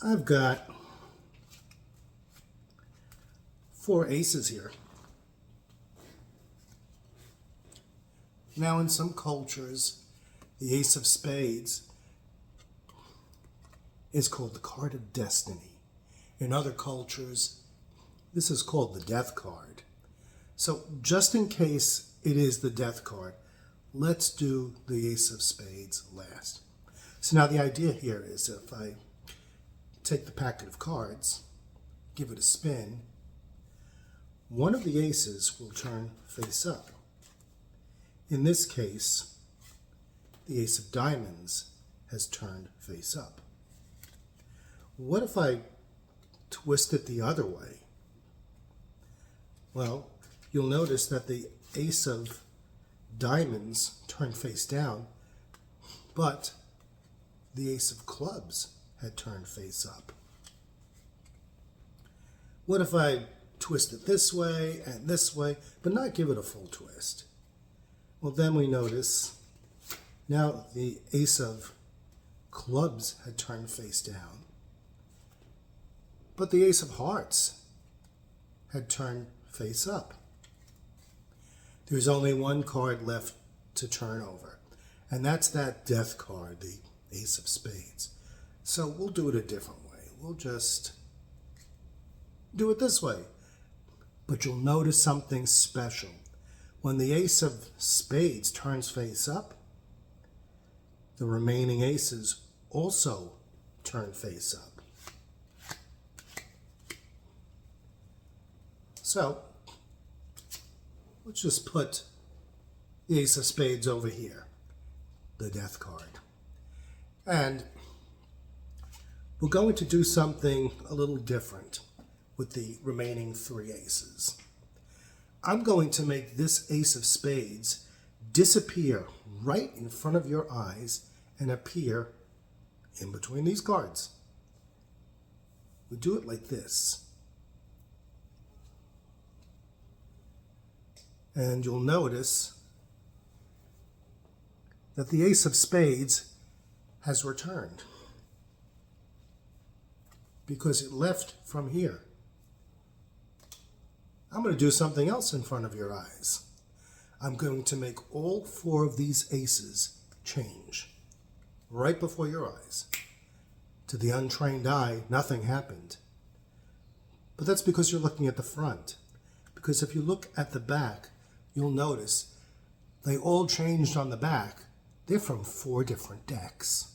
I've got 4 aces here. Now in some cultures, the ace of spades is called the card of destiny. In other cultures, this is called the death card. So just in case it is the death card, let's do the ace of spades last. So now the idea here is if I take the packet of cards, give it a spin, one of the aces will turn face up. In this case, the ace of diamonds has turned face up. What if I twist it the other way? Well, you'll notice that the ace of diamonds turned face down, but the ace of clubs had turned face up. What if I twist it this way and this way, but not give it a full twist? Well, then we notice now the ace of clubs had turned face down, but the ace of hearts had turned face up. There's only one card left to turn over, and that's that death card, the ace of spades. So we'll do it a different way. We'll just do it this way. But you'll notice something special. When the ace of spades turns face up, the remaining aces also turn face up. So let's just put the ace of spades over here, the death card. And we're going to do something a little different with the remaining 3 aces. I'm going to make this ace of spades disappear right in front of your eyes and appear in between these cards. We do it like this. And you'll notice that the ace of spades has returned because it left from here. I'm going to do something else in front of your eyes. I'm going to make all 4 of these aces change right before your eyes. To the untrained eye, nothing happened. But that's because you're looking at the front. Because if you look at the back, you'll notice they all changed on the back. They're from 4 different decks.